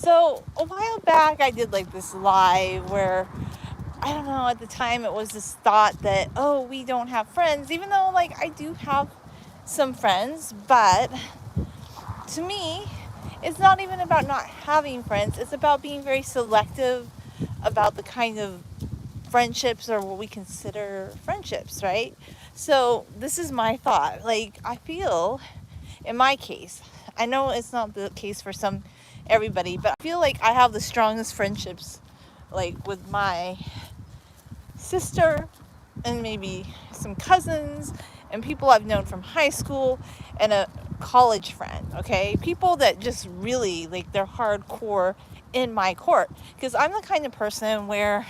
So a while back, I did like this live where, I don't know, at the time it was this thought that, oh, we don't have friends, even though like I do have some friends, but to me, it's not even about not having friends. It's about being very selective about the kind of friendships or what we consider friendships, right? So this is my thought. Like, I feel, in my case, I know it's not the case for everybody, but I feel like I have the strongest friendships, like with my sister and maybe some cousins and people I've known from high school and a college friend, okay? People that just really, like, they're hardcore in my court. Because I'm the kind of person where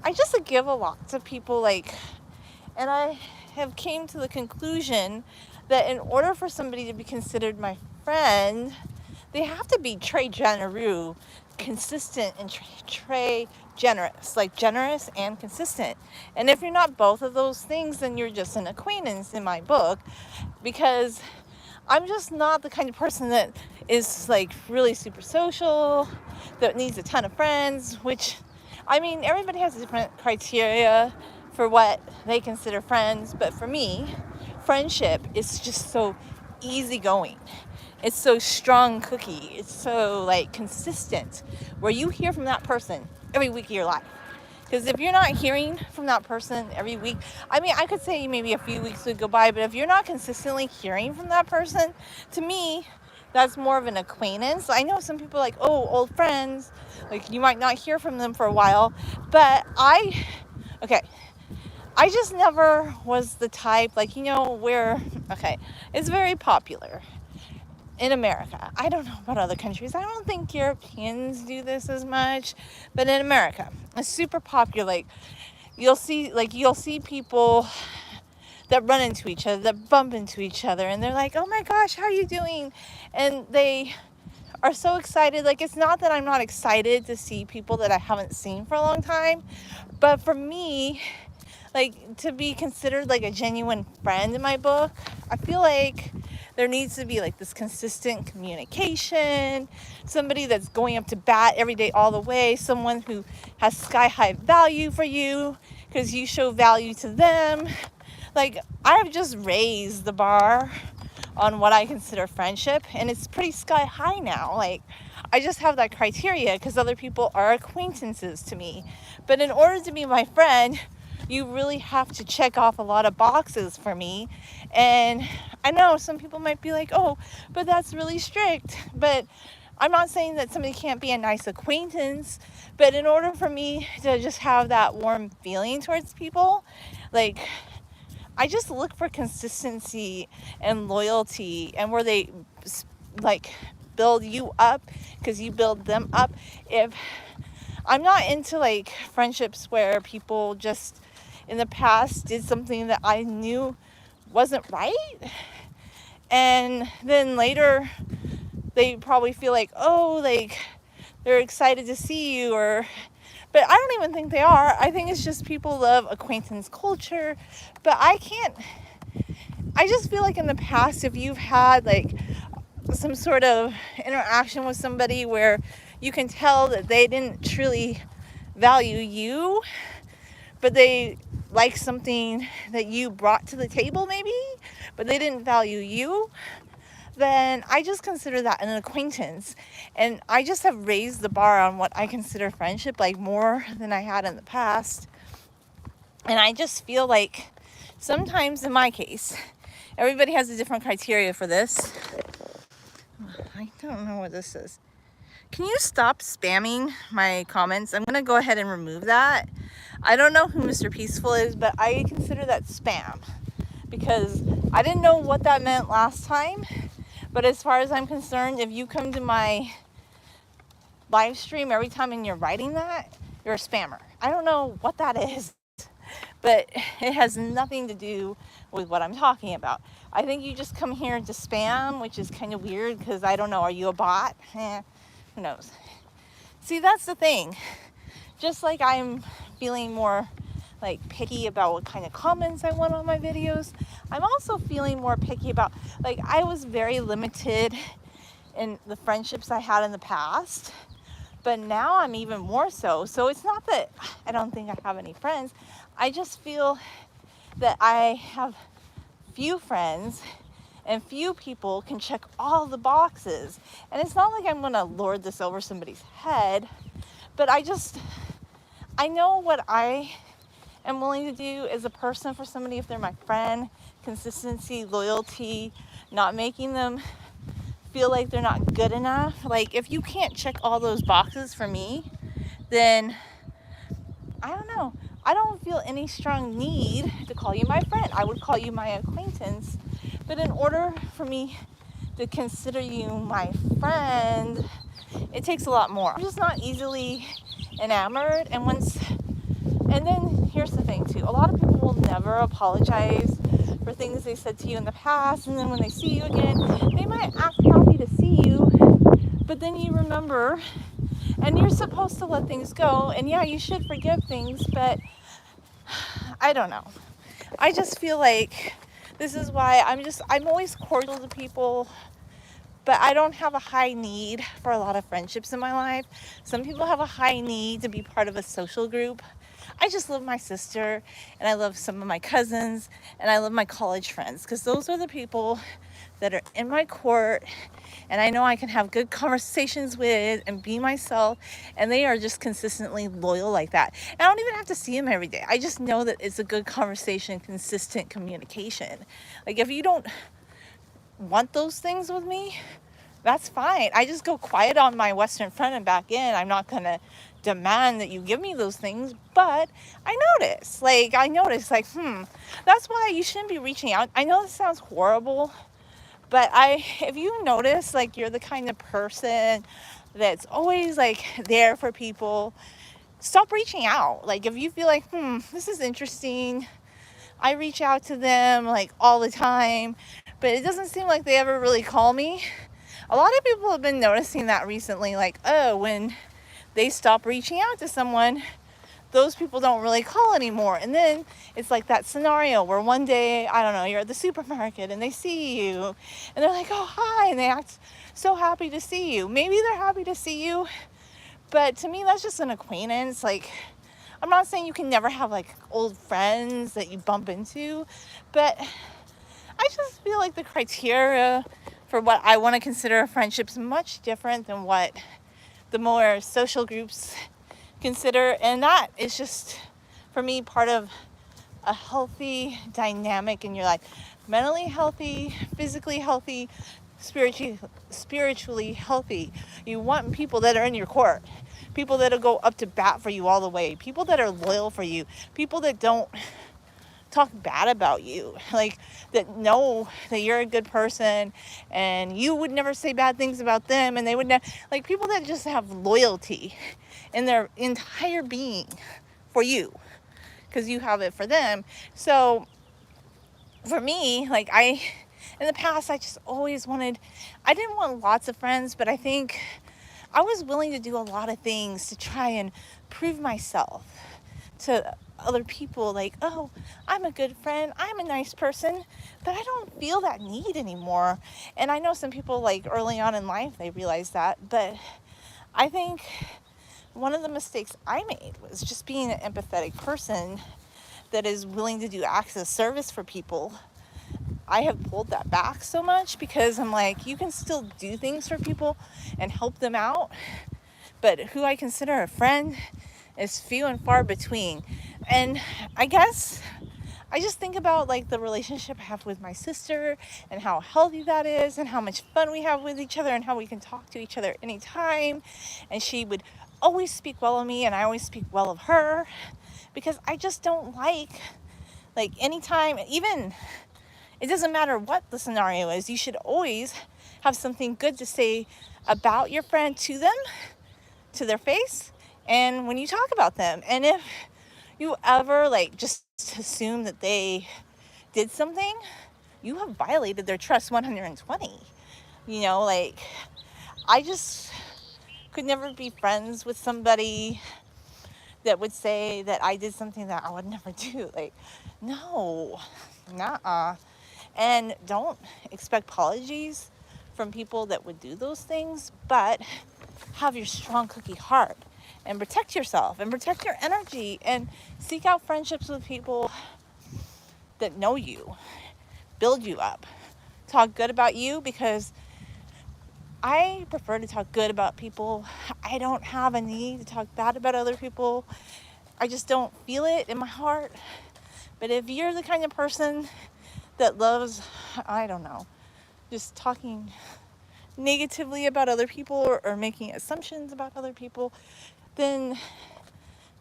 I just give a lot to people, like, and I have came to the conclusion that in order for somebody to be considered my friend, they have to be très généreux, consistent, and très generous, like generous and consistent. And if you're not both of those things, then you're just an acquaintance in my book, because I'm just not the kind of person that is like really super social, that needs a ton of friends, which, I mean, everybody has a different criteria for what they consider friends, but for me, friendship is just so easygoing. It's so strong cookie. It's so like consistent, where you hear from that person every week of your life. Because if you're not hearing from that person every week, I mean, I could say maybe a few weeks would go by, but if you're not consistently hearing from that person, to me, that's more of an acquaintance. I know some people are like, oh, old friends, like you might not hear from them for a while, but okay, I just never was the type, like, where, okay, it's very popular in America. I don't know about other countries. I don't think Europeans do this as much, but in America, it's super popular. Like, you'll see people that run into each other, that bump into each other, and they're like, oh my gosh, how are you doing? And they are so excited. Like, it's not that I'm not excited to see people that I haven't seen for a long time, but for me, like, to be considered like a genuine friend in my book, I feel like there needs to be like this consistent communication, somebody that's going up to bat every day all the way, someone who has sky high value for you because you show value to them. Like, I've just raised the bar on what I consider friendship, and it's pretty sky high now. Like, I just have that criteria because other people are acquaintances to me. But in order to be my friend, you really have to check off a lot of boxes for me. And I know some people might be like, oh, but that's really strict. But I'm not saying that somebody can't be a nice acquaintance, but in order for me to just have that warm feeling towards people, like, I just look for consistency and loyalty, and where they like build you up because you build them up. If I'm not into like friendships where people just in the past did something that I knew wasn't right, and then later they probably feel like, oh, like they're excited to see you, but I don't even think they are. I think it's just people love acquaintance culture. But I just feel like in the past, if you've had like some sort of interaction with somebody where you can tell that they didn't truly value you, but they like something that you brought to the table maybe, but they didn't value you, then I just consider that an acquaintance. And I just have raised the bar on what I consider friendship, like more than I had in the past. And I just feel like sometimes in my case, everybody has a different criteria for this. I don't know what this is. Can you stop spamming my comments? I'm going to go ahead and remove that. I don't know who Mr. Peaceful is, but I consider that spam because I didn't know what that meant last time. But as far as I'm concerned, if you come to my live stream every time and you're writing that, you're a spammer. I don't know what that is, but it has nothing to do with what I'm talking about. I think you just come here to spam, which is kind of weird because I don't know, are you a bot? Who knows? See, that's the thing. Just like I'm feeling more like picky about what kind of comments I want on my videos, I'm also feeling more picky about, like, I was very limited in the friendships I had in the past But now I'm even more so. So it's not that I don't think I have any friends. I just feel that I have few friends and few people can check all the boxes. And it's not like I'm gonna lord this over somebody's head, but I know what I am willing to do as a person for somebody if they're my friend. Consistency, loyalty, not making them feel like they're not good enough. Like, if you can't check all those boxes for me, then I don't know. I don't feel any strong need to call you my friend. I would call you my acquaintance. But in order for me to consider you my friend, it takes a lot more. I'm just not easily enamored. And then here's the thing too. A lot of people will never apologize for things they said to you in the past. And then when they see you again, they might act happy to see you. But then you remember, and you're supposed to let things go. And yeah, you should forgive things, but I don't know. I just feel like this is why I'm always cordial to people, but I don't have a high need for a lot of friendships in my life. Some people have a high need to be part of a social group. I just love my sister, and I love some of my cousins, and I love my college friends, because those are the people that are in my court, and I know I can have good conversations with and be myself, and they are just consistently loyal like that. And I don't even have to see them every day. I just know that it's a good conversation, consistent communication. Like, if you don't want those things with me, that's fine. I just go quiet on my Western front and back in. I'm not gonna demand that you give me those things, but I notice, like, that's why you shouldn't be reaching out. I know this sounds horrible, but if you notice, like, you're the kind of person that's always, like, there for people, stop reaching out. Like, if you feel like, this is interesting, I reach out to them, like, all the time, but it doesn't seem like they ever really call me. A lot of people have been noticing that recently, like, oh, when they stop reaching out to someone, those people don't really call anymore. And then it's like that scenario where one day, I don't know, you're at the supermarket and they see you and they're like, oh, hi, and they act so happy to see you. Maybe they're happy to see you, but to me, that's just an acquaintance. Like, I'm not saying you can never have, like, old friends that you bump into, but I just feel like the criteria for what I want to consider a friendship is much different than what the more social groups consider. And that is just, for me, part of a healthy dynamic in your life. Mentally healthy, physically healthy, spiritually healthy. You want people that are in your court, people that'll go up to bat for you all the way, people that are loyal for you, people that don't talk bad about you, like, that know that you're a good person and you would never say bad things about them, and they would never, like, people that just have loyalty in their entire being for you because you have it for them. So for me, like, in the past, I just always I didn't want lots of friends, but I think I was willing to do a lot of things to try and prove myself to other people, like, oh, I'm a good friend, I'm a nice person, but I don't feel that need anymore. And I know some people, like, early on in life, they realize that, but I think one of the mistakes I made was just being an empathetic person that is willing to do acts of service for people. I have pulled that back so much because I'm like, you can still do things for people and help them out, but who I consider a friend is few and far between. And I guess I just think about, like, the relationship I have with my sister and how healthy that is and how much fun we have with each other and how we can talk to each other anytime. And she would always speak well of me and I always speak well of her, because I just don't like anytime, even, it doesn't matter what the scenario is, you should always have something good to say about your friend to them, to their face, and when you talk about them. And if you ever, like, just assume that they did something, you have violated their trust 120. You know, like, I just could never be friends with somebody that would say that I did something that I would never do. Like, no, nuh-uh. And don't expect apologies from people that would do those things, but have your strong cookie heart and protect yourself and protect your energy and seek out friendships with people that know you, build you up, talk good about you, because I prefer to talk good about people. I don't have a need to talk bad about other people. I just don't feel it in my heart. But if you're the kind of person that loves, I don't know, just talking negatively about other people or making assumptions about other people, then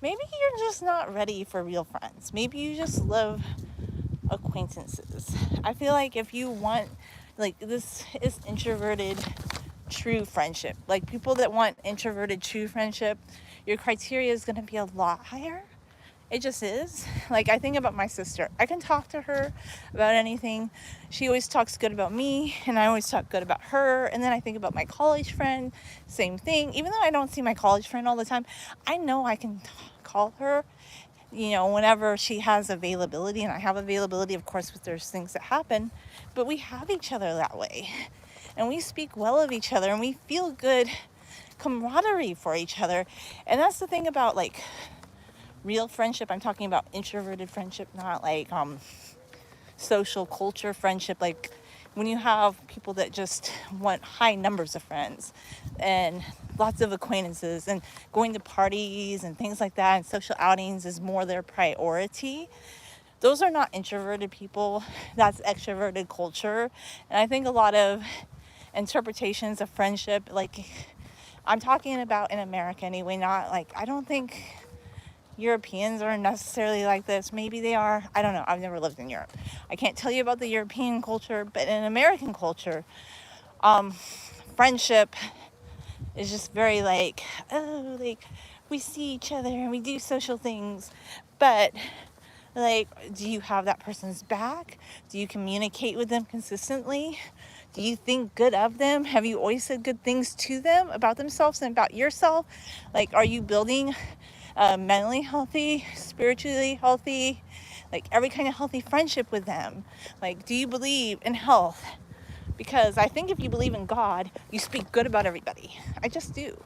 maybe you're just not ready for real friends. Maybe you just love acquaintances. I feel like if you want, like, this is introverted true friendship. Like, people that want introverted true friendship, your criteria is going to be a lot higher. It just is. Like, I think about my sister. I can talk to her about anything. She always talks good about me, and I always talk good about her. And then I think about my college friend, same thing. Even though I don't see my college friend all the time, I know I can call her, whenever she has availability, and I have availability, of course, with there's things that happen, but we have each other that way. And we speak well of each other, and we feel good camaraderie for each other. And that's the thing about, like, real friendship. I'm talking about introverted friendship, not like social culture friendship. Like, when you have people that just want high numbers of friends and lots of acquaintances and going to parties and things like that, and social outings is more their priority. Those are not introverted people. That's extroverted culture. And I think a lot of interpretations of friendship, like, I'm talking about in America anyway, not like, I don't think Europeans are necessarily like this. Maybe they are. I don't know. I've never lived in Europe. I can't tell you about the European culture, but in American culture, friendship is just very like, oh, like, we see each other and we do social things, but, like, do you have that person's back? Do you communicate with them consistently? Do you think good of them? Have you always said good things to them about themselves and about yourself? Like, are you building mentally healthy, spiritually healthy, like every kind of healthy friendship with them? Like, do you believe in health? Because I think if you believe in God, you speak good about everybody. I just do.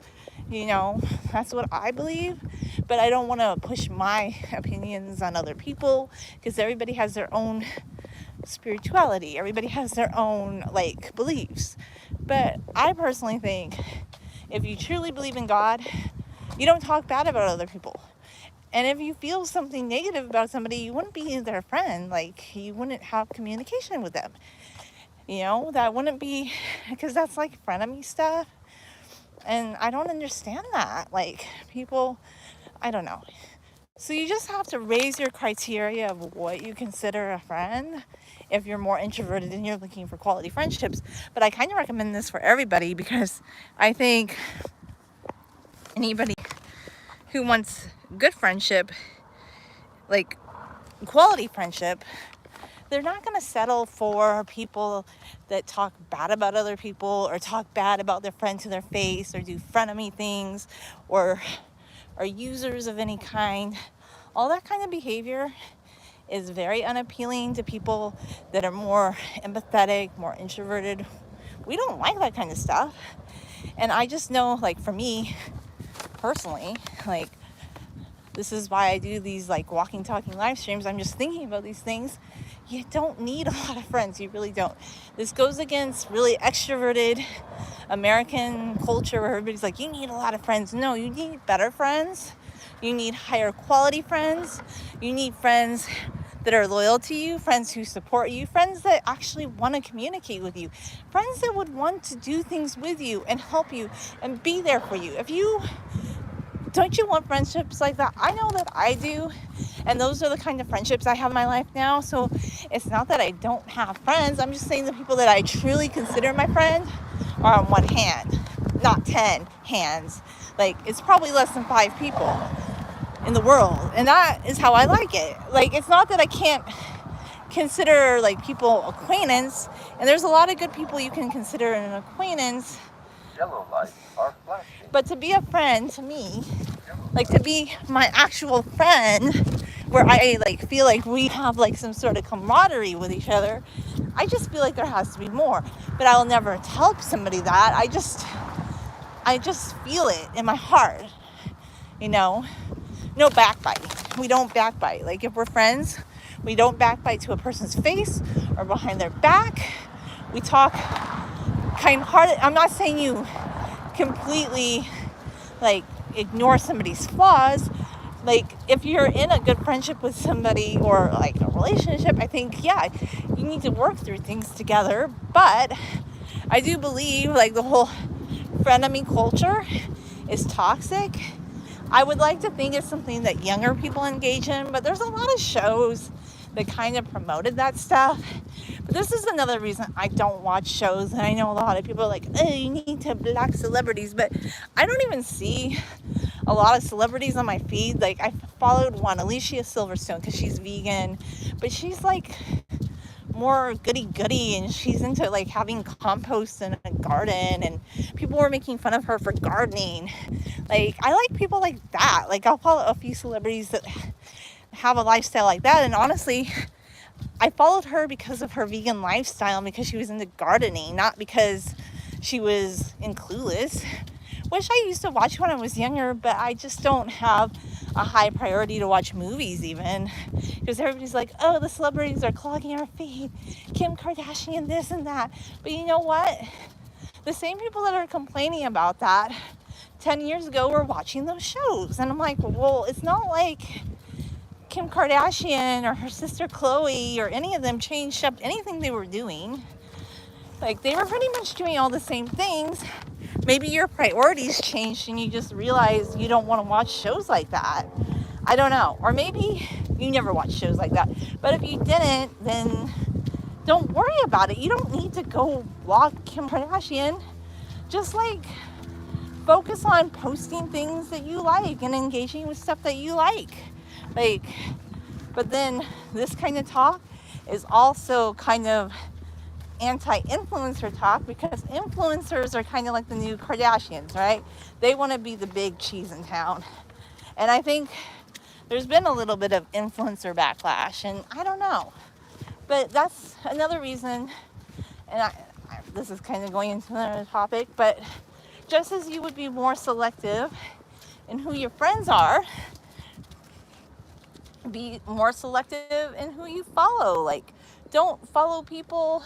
That's what I believe. But I don't want to push my opinions on other people, because everybody has their own spirituality. Everybody has their own, like, beliefs. But I personally think if you truly believe in God, you don't talk bad about other people. And if you feel something negative about somebody, you wouldn't be their friend. Like, you wouldn't have communication with them. That wouldn't be, because that's like frenemy stuff. And I don't understand that. Like, people, I don't know. So you just have to raise your criteria of what you consider a friend if you're more introverted and you're looking for quality friendships. But I kind of recommend this for everybody, because I think anybody who wants good friendship, like quality friendship, they're not going to settle for people that talk bad about other people or talk bad about their friend to their face or do frenemy things or are users of any kind. All that kind of behavior is very unappealing to people that are more empathetic, more introverted. We don't like that kind of stuff. And I just know, like, for me personally, like, this is why I do these, like, walking, talking live streams. I'm just thinking about these things. You don't need a lot of friends. You really don't. This goes against really extroverted American culture where everybody's like, you need a lot of friends. No, you need better friends. You need higher quality friends. You need friends that are loyal to you, friends who support you, friends that actually want to communicate with you, friends that would want to do things with you and help you and be there for you. Don't you want friendships like that? I know that I do. And those are the kind of friendships I have in my life now. So it's not that I don't have friends. I'm just saying the people that I truly consider my friend are on one hand, not 10 hands. Like, it's probably less than 5 people in the world. And that is how I like it. Like, it's not that I can't consider, like, people acquaintance. And there's a lot of good people you can consider an acquaintance. Yellow lights are flashing. But to be a friend to me, like, to be my actual friend, where I, like, feel like we have, like, some sort of camaraderie with each other, I just feel like there has to be more. But I will never tell somebody that. I just I just feel it in my heart, you know. No backbite. We don't backbite. Like if we're friends, we don't backbite to a person's face or behind their back. We talk kind-hearted. I'm not saying you completely like ignore somebody's flaws. Like if you're in a good friendship with somebody or like a relationship, I think you need to work through things together. But I do believe like the whole frenemy culture is toxic. I would like to think it's something that younger people engage in, but there's a lot of shows that kind of promoted that stuff. But this is another reason I don't watch shows. And I know a lot of people are like, oh, you need to block celebrities, but I don't even see a lot of celebrities on my feed. Like I followed one, Alicia Silverstone, because she's vegan, but she's like more goody and she's into like having compost in a garden, and people were making fun of her for gardening. Like I like people like that. Like I'll follow a few celebrities that have a lifestyle like that, and honestly I followed her because of her vegan lifestyle and because she was into gardening, not because she was in Clueless, which I used to watch when I was younger, but I just don't have a high priority to watch movies even, because everybody's like, oh, the celebrities are clogging our feed, Kim Kardashian this and that. But you know what? The same people that are complaining about that 10 years ago were watching those shows. And I'm like, well, it's not like Kim Kardashian or her sister Khloe or any of them changed up anything they were doing. Like they were pretty much doing all the same things. Maybe your priorities changed and you just realized you don't want to watch shows like that. I don't know. Or maybe you never watched shows like that. But if you didn't, then don't worry about it. You don't need to go block Kim Kardashian. Just like focus on posting things that you like and engaging with stuff that you like. Like, but then this kind of talk is also kind of anti-influencer talk, because influencers are kind of like the new Kardashians, right? They want to be the big cheese in town. And I think there's been a little bit of influencer backlash, and I don't know. But that's another reason, and this is kind of going into another topic, but just as you would be more selective in who your friends are, be more selective in who you follow. Like, don't follow people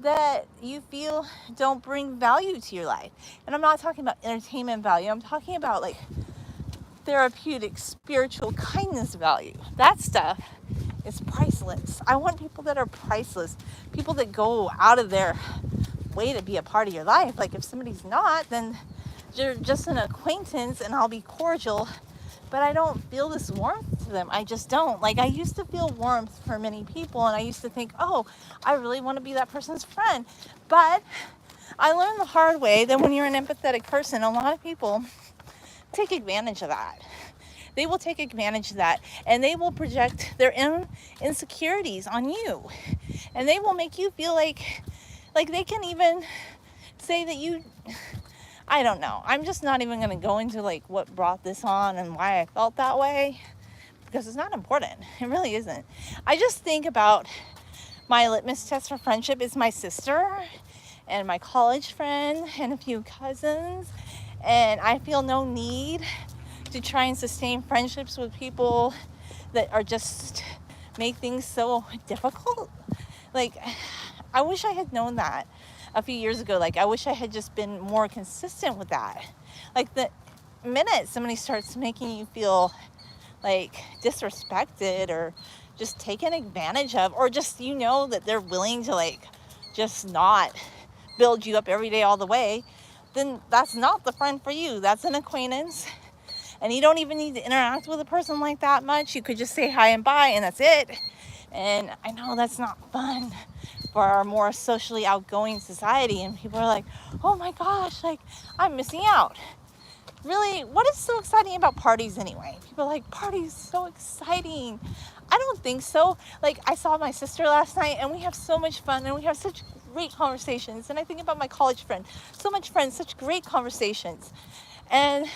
that you feel don't bring value to your life. And I'm not talking about entertainment value. I'm talking about like therapeutic, spiritual kindness value. That stuff is priceless. I want people that are priceless. People that go out of their way to be a part of your life. Like if somebody's not, then they're just an acquaintance and I'll be cordial, but I don't feel this warmth to them. I just don't. Like I used to feel warmth for many people, and I used to think, oh, I really want to be that person's friend. But I learned the hard way that when you're an empathetic person, a lot of people take advantage of that. They will take advantage of that, and they will project their own insecurities on you, and they will make you feel like they can even say that you, I don't know. I'm just not even going to go into like what brought this on and why I felt that way, because it's not important. It really isn't. I just think about my litmus test for friendship is my sister and my college friend and a few cousins, and I feel no need to try and sustain friendships with people that are just make things so difficult. Like, I wish I had known that a few years ago. Like, I wish I had just been more consistent with that. Like, the minute somebody starts making you feel like disrespected or just taken advantage of, or just, you know, that they're willing to like just not build you up every day all the way, then that's not the friend for you. That's an acquaintance, and you don't even need to interact with a person like that much. You could just say hi and bye, and that's it. And I know that's not fun for our more socially outgoing society, and people are like, oh my gosh, like I'm missing out. Really, what is so exciting about parties anyway? People are like, parties so exciting. I don't think so. Like, I saw my sister last night and we have so much fun and we have such great conversations. And I think about my college friend, so much friends, such great conversations. And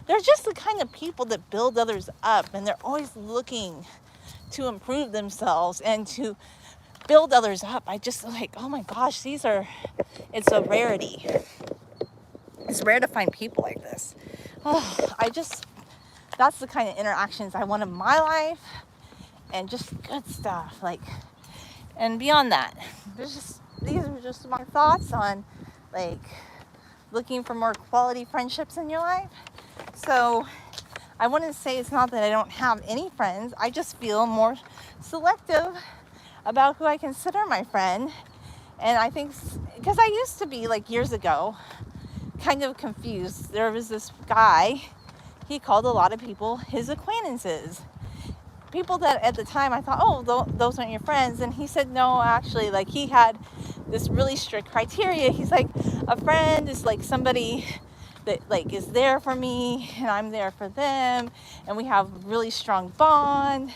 they're just the kind of people that build others up, and they're always looking to improve themselves and to build others up. I just like, oh my gosh, it's a rarity. It's rare to find people like this. Oh, that's the kind of interactions I want in my life, and just good stuff. Like, and beyond that, these are just my thoughts on like looking for more quality friendships in your life. So I wouldn't say it's not that I don't have any friends. I just feel more selective about who I consider my friend. And I think because I used to be, like years ago, kind of confused. There was this guy, he called a lot of people his acquaintances. People that at the time I thought, oh, those aren't your friends. And he said, no, actually, like he had this really strict criteria. He's like, a friend is like somebody that like is there for me and I'm there for them, and we have a really strong bond.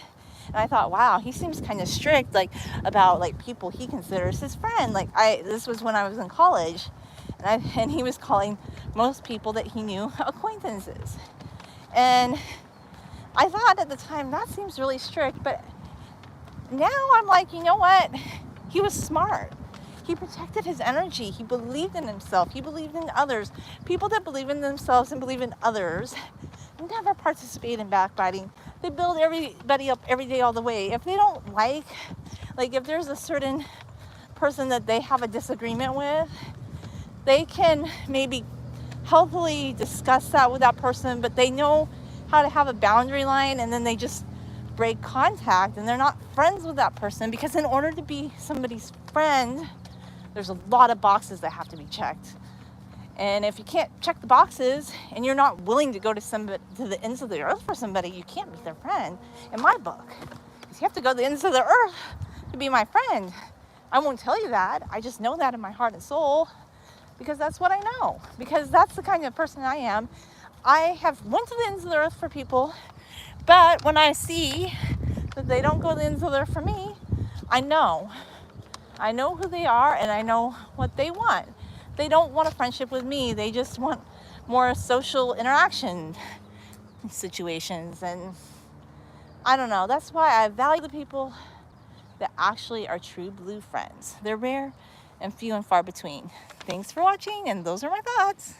And I thought, wow, he seems kind of strict, like about like people he considers his friend. Like this was when I was in college, and he was calling most people that he knew acquaintances. And I thought at the time that seems really strict, but now I'm like, you know what? He was smart. He protected his energy. He believed in himself. He believed in others. People that believe in themselves and believe in others never participate in backbiting. They build everybody up every day all the way. If they don't like if there's a certain person that they have a disagreement with, they can maybe healthily discuss that with that person, but they know how to have a boundary line, and then they just break contact, and they're not friends with that person, because in order to be somebody's friend, there's a lot of boxes that have to be checked. And if you can't check the boxes and you're not willing to go to the ends of the earth for somebody, you can't be their friend in my book. Because you have to go to the ends of the earth to be my friend. I won't tell you that. I just know that in my heart and soul, because that's what I know. Because that's the kind of person I am. I have went to the ends of the earth for people, but when I see that they don't go to the ends of the earth for me, I know who they are, and I know what they want. They don't want a friendship with me. They just want more social interaction situations. And I don't know. That's why I value the people that actually are true blue friends. They're rare and few and far between. Thanks for watching, and those are my thoughts.